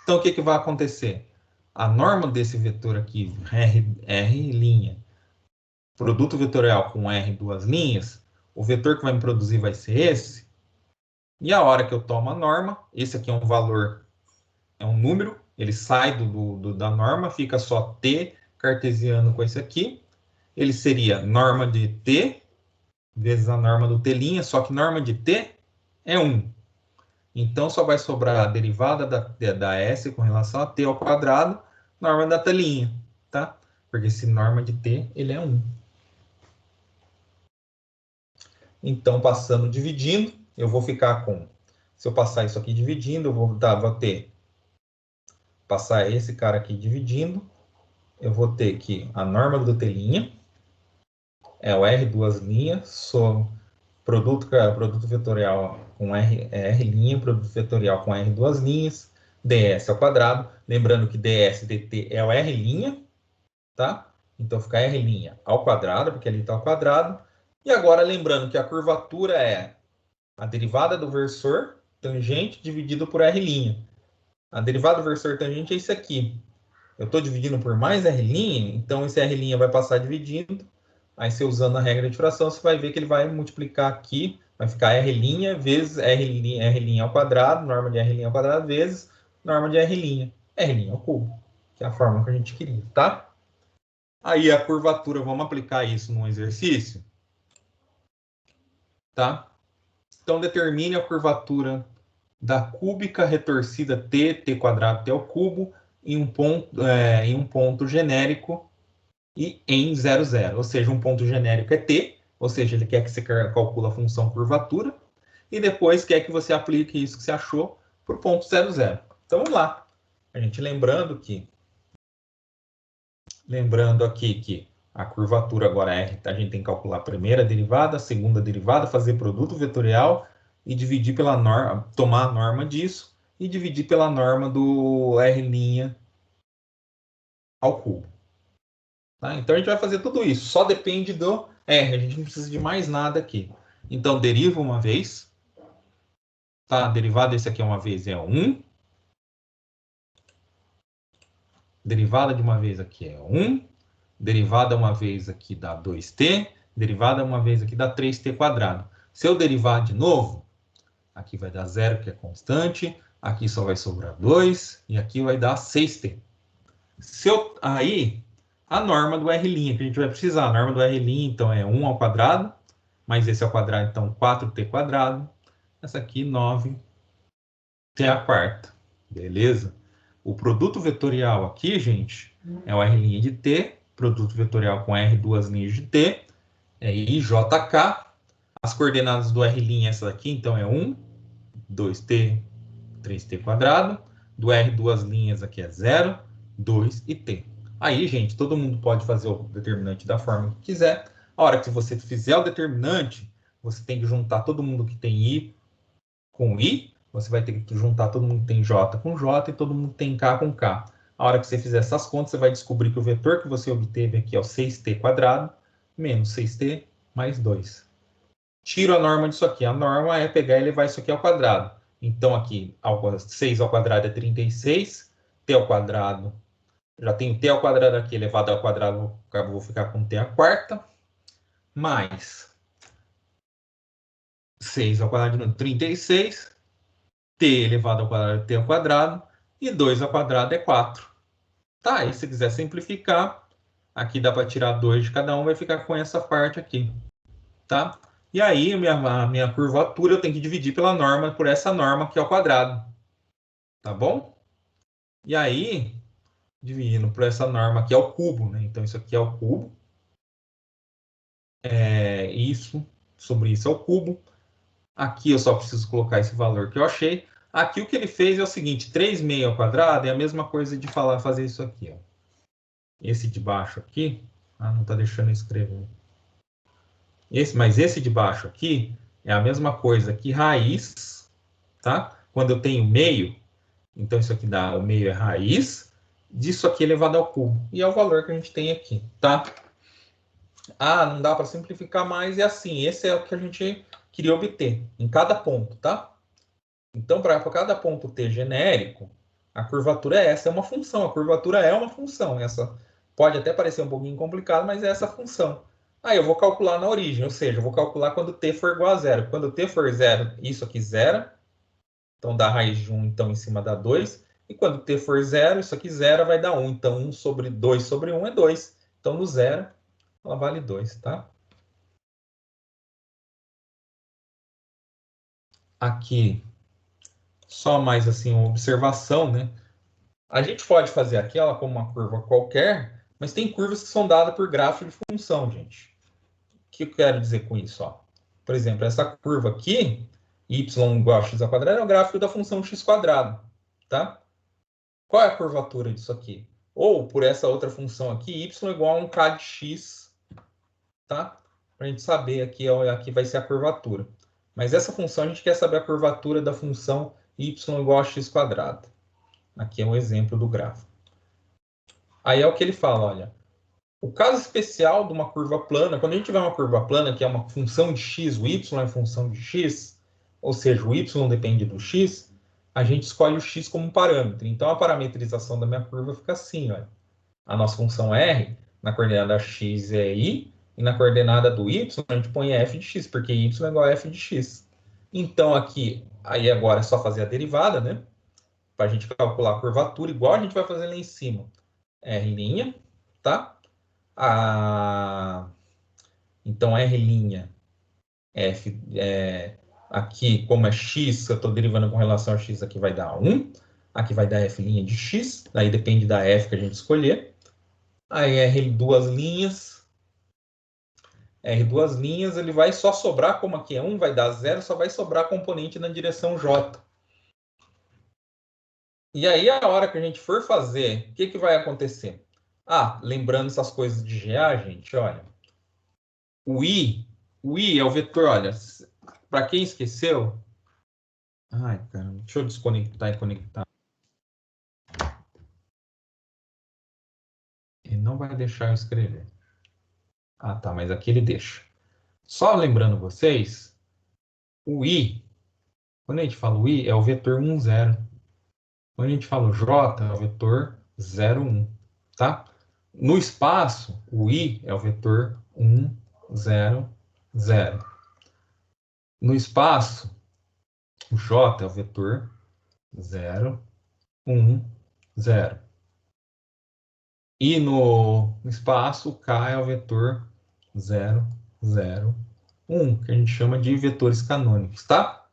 Então, o que vai acontecer? A norma desse vetor aqui, R', produto vetorial com R duas linhas, o vetor que vai me produzir vai ser esse. E a hora que eu tomo a norma, esse aqui é um valor, é um número, ele sai da norma, fica só t cartesiano com esse aqui. Ele seria norma de t vezes a norma do t', só que norma de t é 1. Então, só vai sobrar a derivada da S com relação a t ao quadrado, norma da t', tá? Porque esse norma de t, ele é 1. Então, passando dividindo, eu vou ficar com... Se eu passar isso aqui dividindo, eu vou ter... Passar esse cara aqui dividindo, eu vou ter que a norma do t' é o R duas linhas, sou produto vetorial com R', produto vetorial com R duas linhas, ds ao quadrado. Lembrando que ds dt é o R', tá? Então fica R' ao quadrado, porque ali está ao quadrado. E agora lembrando que a curvatura é a derivada do versor tangente dividido por R'. A derivada do versor tangente é isso aqui. Eu estou dividindo por mais R', então esse R' vai passar dividindo. Aí, você usando a regra de fração, você vai ver que ele vai multiplicar aqui, vai ficar R' vezes R' ao quadrado, norma de R' ao quadrado, vezes norma de R'. R' ao cubo, que é a forma que a gente queria, tá? Aí, a curvatura, vamos aplicar isso num exercício, tá? Então, determine a curvatura da cúbica retorcida t quadrado t ao cubo, em um ponto genérico e em 0, 0. Ou seja, um ponto genérico é t, ou seja, ele quer que você calcule a função curvatura, e depois quer que você aplique isso que você achou para o ponto 0, 0. Então, vamos lá. A gente lembrando aqui que a curvatura agora é, a gente tem que calcular a primeira derivada, a segunda derivada, fazer produto vetorial e dividir pela norma, tomar a norma disso e dividir pela norma do R' ao cubo. Tá? Então, a gente vai fazer tudo isso. Só depende do R. A gente não precisa de mais nada aqui. Então, deriva uma vez. Tá? A derivada desse aqui uma vez é 1. Derivada de uma vez aqui é 1. Derivada uma vez aqui dá 2t. Derivada uma vez aqui dá 3t quadrado. Se eu derivar de novo, aqui vai dar 0, que é constante. Aqui só vai sobrar 2. E aqui vai dar 6t. Aí, a norma do R' que a gente vai precisar. A norma do R', então, é 1 ao quadrado. Mais esse ao quadrado, então, 4t quadrado. Essa aqui, 9t à quarta. Beleza? O produto vetorial aqui, gente, é o R' de t. Produto vetorial com R duas linhas de t. É IJK. As coordenadas do R' essa daqui, então, é 1, 2t, 3t quadrado. Do R duas linhas aqui é 0, 2 e t. Aí, gente, todo mundo pode fazer o determinante da forma que quiser. A hora que você fizer o determinante, você tem que juntar todo mundo que tem i com i. Você vai ter que juntar todo mundo que tem j com j e todo mundo que tem k com k. A hora que você fizer essas contas, você vai descobrir que o vetor que você obteve aqui é o 6t quadrado menos 6t mais 2. Tiro a norma disso aqui. A norma é pegar e levar isso aqui ao quadrado. Então, aqui, 6 ao quadrado é 36. T ao quadrado, já tenho t ao quadrado aqui elevado ao quadrado, vou ficar com t à quarta. Mais 6 ao quadrado de 36. T elevado ao quadrado é t ao quadrado. E 2 ao quadrado é 4. Tá, e se quiser simplificar, aqui dá para tirar 2 de cada um, vai ficar com essa parte aqui. Tá? E aí, a minha curvatura eu tenho que dividir pela norma, por essa norma aqui ao quadrado. Tá bom? E aí, dividindo por essa norma aqui ao cubo, né? Então, isso aqui é o cubo. Sobre isso é o cubo. Aqui eu só preciso colocar esse valor que eu achei. Aqui o que ele fez é o seguinte, 3,5 ao quadrado é a mesma coisa de fazer isso aqui. Ó. Esse de baixo aqui, não está deixando eu escrever. Mas esse de baixo aqui é a mesma coisa que raiz, tá? Quando eu tenho meio, então isso aqui dá, o meio é raiz disso aqui elevado ao cubo. E é o valor que a gente tem aqui, tá? Ah, não dá para simplificar mais, e assim, esse é o que a gente queria obter em cada ponto, tá? Então, para cada ponto t genérico, a curvatura é essa, é uma função. A curvatura é uma função. Essa pode até parecer um pouquinho complicado, mas é essa função. Aí eu vou calcular na origem, ou seja, eu vou calcular quando t for igual a zero. Quando t for zero, isso aqui zero. Então, dá raiz de 1, então, em cima dá 2. E quando t for zero, isso aqui zero vai dar 1. Então, 1 sobre 2 sobre 1 é 2. Então, no zero, ela vale 2, tá? Aqui, só mais assim, uma observação, né? A gente pode fazer aquela como uma curva qualquer, mas tem curvas que são dadas por gráfico de função, gente. O que eu quero dizer com isso? Ó? Por exemplo, essa curva aqui, y igual a x ao quadrado, é o gráfico da função x quadrado, tá? Qual é a curvatura disso aqui? Ou, por essa outra função aqui, y igual a 1k de x, tá? Para a gente saber aqui, aqui vai ser a curvatura. Mas essa função, a gente quer saber a curvatura da função y igual a x quadrado. Aqui é um exemplo do gráfico. Aí é o que ele fala, olha. O caso especial de uma curva plana, quando a gente tiver uma curva plana, que é uma função de x, o y é função de x, ou seja, o y depende do x, a gente escolhe o x como um parâmetro. Então, a parametrização da minha curva fica assim, olha. A nossa função r, na coordenada x é y, e na coordenada do y, a gente põe f de x, porque y é igual a f de x. Então, aqui, aí agora é só fazer a derivada, né? Para a gente calcular a curvatura, igual a gente vai fazer lá em cima. R', tá? Então, R', F, aqui, como é x, eu estou derivando com relação a x, aqui vai dar 1. Aqui vai dar F' de x, daí depende da F que a gente escolher. Aí R duas linhas, ele vai só sobrar, como aqui é 1, vai dar 0, só vai sobrar componente na direção J. E aí, a hora que a gente for fazer, o que, que vai acontecer? Ah, lembrando essas coisas de GA, gente, olha. O I é o vetor, olha, para quem esqueceu... Ai, cara, deixa eu desconectar e conectar. Ele não vai deixar eu escrever. Ah, tá, mas aqui ele deixa. Só lembrando vocês, o I, quando a gente fala o I, é o vetor 1, 0. Quando a gente fala o J, é o vetor 0, 1, tá? No espaço, o I é o vetor 1, 0, 0. No espaço, o J é o vetor 0, 1, 0. E no espaço, o K é o vetor 0, 0, 1, que a gente chama de vetores canônicos, tá?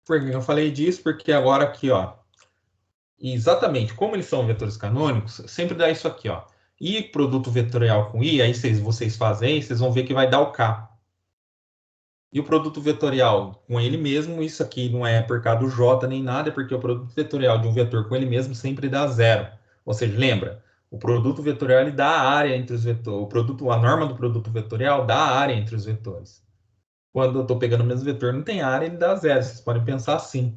Por que eu falei disso? Porque agora aqui, ó, exatamente como eles são vetores canônicos, sempre dá isso aqui, ó. I produto vetorial com I, aí vocês fazem, vocês vão ver que vai dar o K. E o produto vetorial com ele mesmo, isso aqui não é por causa do J nem nada, é porque o produto vetorial de um vetor com ele mesmo sempre dá 0. Ou seja, lembra, o produto vetorial ele dá a área entre os vetores. A norma do produto vetorial dá a área entre os vetores. Quando eu estou pegando o mesmo vetor, não tem área, ele dá 0. Vocês podem pensar assim.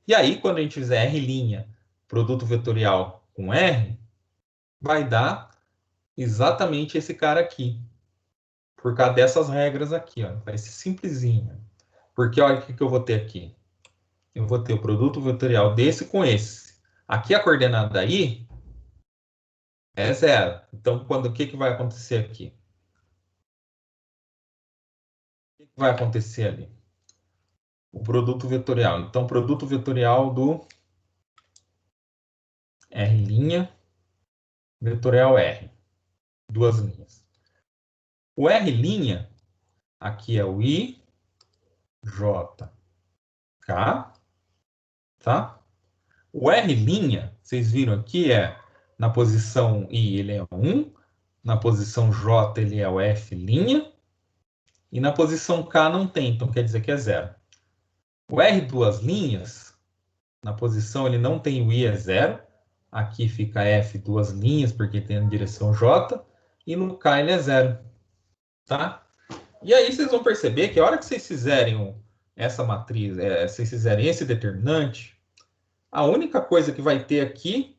E aí, quando a gente fizer R', produto vetorial com R, vai dar exatamente esse cara aqui. Por causa dessas regras aqui, ó. Vai ser simplesinho. Porque olha o que eu vou ter aqui. Eu vou ter o produto vetorial desse com esse. Aqui a coordenada I é 0. Então, o que vai acontecer aqui? O que vai acontecer ali? O produto vetorial. Então, produto vetorial do R', vetorial R. Duas linhas. O R', aqui é o I, J, K, tá? O R', vocês viram aqui, na posição I ele é 1, na posição J ele é o F', e na posição K não tem, então quer dizer que é 0. O R duas linhas, na posição ele não tem o I, é 0. Aqui fica F duas linhas, porque tem a direção J, e no K ele é 0. tá? E aí vocês vão perceber que a hora que vocês fizerem essa matriz, vocês fizerem esse determinante, a única coisa que vai ter aqui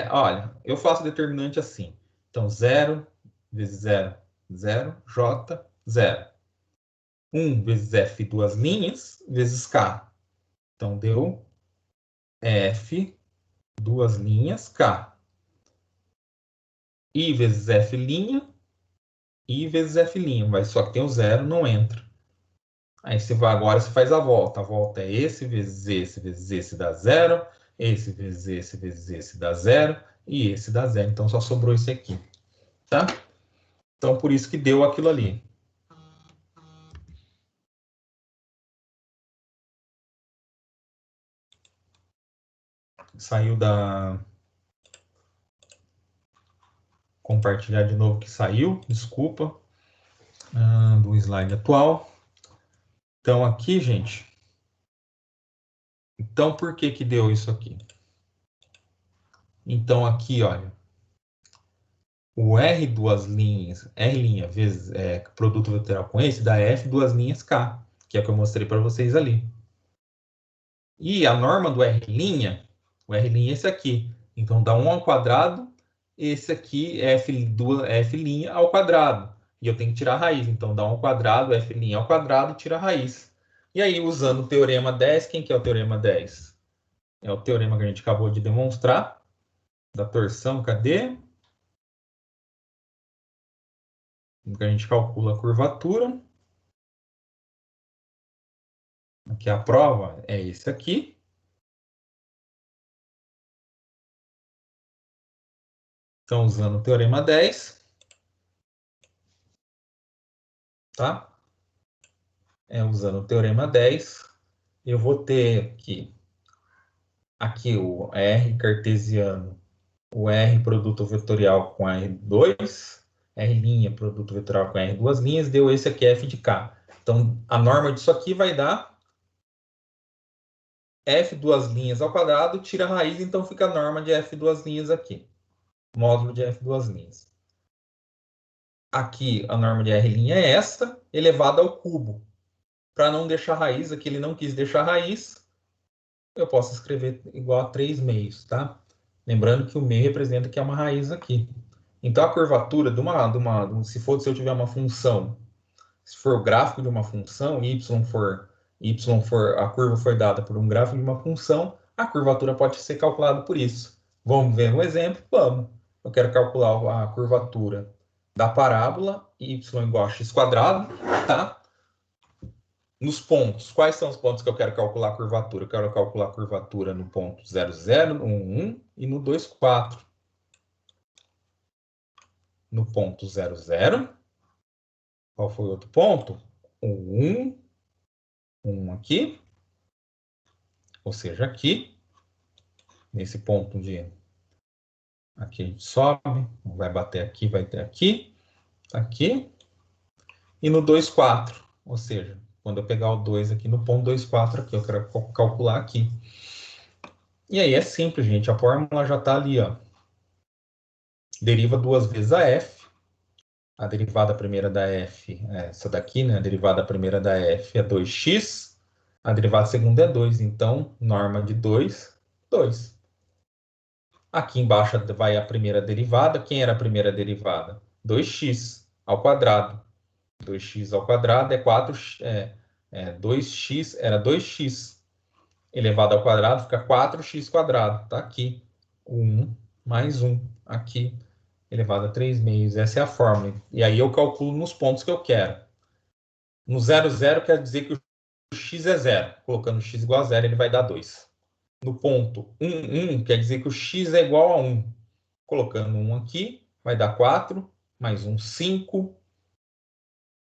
olha, eu faço determinante assim. Então, 0 vezes 0, 0, J, 0. 1 vezes F, duas linhas, vezes K. Então, deu F, duas linhas, K. I vezes F', I vezes F', mas só que tem o 0, não entra. Aí agora você faz a volta. A volta é esse vezes esse dá 0, esse vezes esse dá 0, e esse dá 0. Então, só sobrou esse aqui, tá? Então, por isso que deu aquilo ali. Saiu da... Compartilhar de novo que saiu, desculpa. Do slide atual. Então, aqui, gente... Então, por que que deu isso aqui? Então, aqui, olha... O R duas linhas, R' vezes produto vetorial com esse, dá F duas linhas K, que é o que eu mostrei para vocês ali. E a norma do R', o R' é esse aqui. Então, dá 1 ao quadrado, esse aqui é F' ao quadrado. E eu tenho que tirar a raiz. Então, dá 1 ao quadrado, F' ao quadrado, tira a raiz. E aí, usando o teorema 10, quem que é o teorema 10? É o teorema que a gente acabou de demonstrar, da torção, cadê? Que a gente calcula a curvatura. Aqui a prova é esse aqui. Então, usando o teorema 10, tá? Usando o teorema 10, eu vou ter aqui o R cartesiano, o R produto vetorial com R2, R' produto vetorial com R duas linhas, deu esse aqui F de K. Então, a norma disso aqui vai dar F duas linhas ao quadrado, tira a raiz, então fica a norma de F duas linhas aqui. Módulo de F duas linhas. Aqui, a norma de R' é esta, elevada ao cubo. Para não deixar raiz, aqui ele não quis deixar raiz, eu posso escrever igual a 3 meios, tá? Lembrando que o meio representa que é uma raiz aqui. Então, a curvatura se eu tiver uma função, se for o gráfico de uma função, a curva for dada por um gráfico de uma função, a curvatura pode ser calculada por isso. Vamos ver um exemplo? Vamos. Eu quero calcular a curvatura da parábola y igual a x quadrado, tá? Nos pontos, quais são os pontos que eu quero calcular a curvatura? Eu quero calcular a curvatura no ponto 0, 0, no 1, 1 e no 2, 4. No ponto 0, 0. Qual foi o outro ponto? O 1, 1 aqui. Ou seja, aqui. Nesse ponto de... Aqui a gente sobe, vai bater aqui, vai ter aqui. Aqui. E no 2, 4. Ou seja, quando eu pegar o 2 aqui no ponto 2, 4 aqui, eu quero calcular aqui. E aí é simples, gente. A fórmula já está ali, ó. Deriva duas vezes a f. A derivada primeira da f é essa daqui, né? A derivada primeira da f é 2x. A derivada segunda é 2. Então, norma de 2, 2. Aqui embaixo vai a primeira derivada. Quem era a primeira derivada? 2x ao quadrado. 2x ao quadrado é 2x, era 2x. Elevado ao quadrado fica 4x quadrado. Tá aqui. 1 mais 1 aqui. Elevado a 3 meios. Essa é a fórmula. E aí eu calculo nos pontos que eu quero. No 0, 0 quer dizer que o x é 0. Colocando x igual a 0, ele vai dar 2. No ponto 1, 1 quer dizer que o x é igual a 1. Colocando 1 aqui, vai dar 4. Mais 1, 5.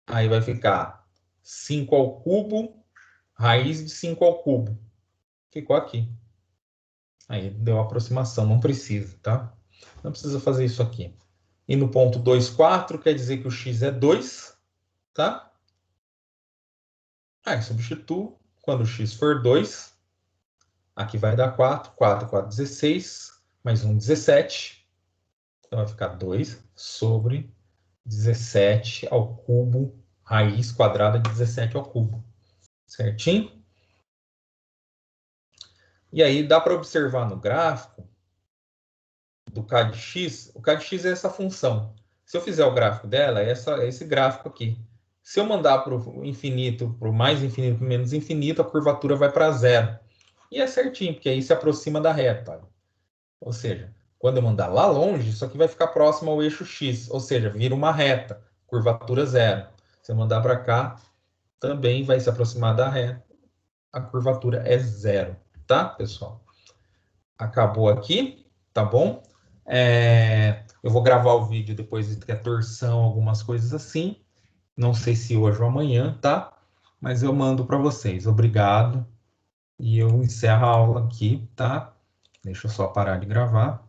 Aí vai ficar 5 ao cubo. Raiz de 5 ao cubo. Ficou aqui. Aí deu a aproximação. Não precisa, tá? Não precisa fazer isso aqui. E no ponto 2, 4 quer dizer que o x é 2. Tá? Aí substituo. Quando o x for 2, aqui vai dar 4. 4, 4, 16. Mais 1, 17. Então vai ficar 2 sobre 17 ao cubo, raiz quadrada de 17 ao cubo. Certinho? E aí dá para observar no gráfico do k de x, o k de x é essa função. Se eu fizer o gráfico dela, é esse gráfico aqui. Se eu mandar para o infinito, para o mais infinito, para o menos infinito, a curvatura vai para zero. E é certinho, porque aí se aproxima da reta. Ou seja, quando eu mandar lá longe, isso aqui vai ficar próximo ao eixo x, ou seja, vira uma reta, curvatura zero. Se eu mandar para cá, também vai se aproximar da reta, a curvatura é zero, tá, pessoal? Acabou aqui, tá bom? Eu vou gravar o vídeo depois de ter a torção, algumas coisas assim. Não sei se hoje ou amanhã, tá? Mas eu mando para vocês. Obrigado. E eu encerro a aula aqui, tá? Deixa eu só parar de gravar.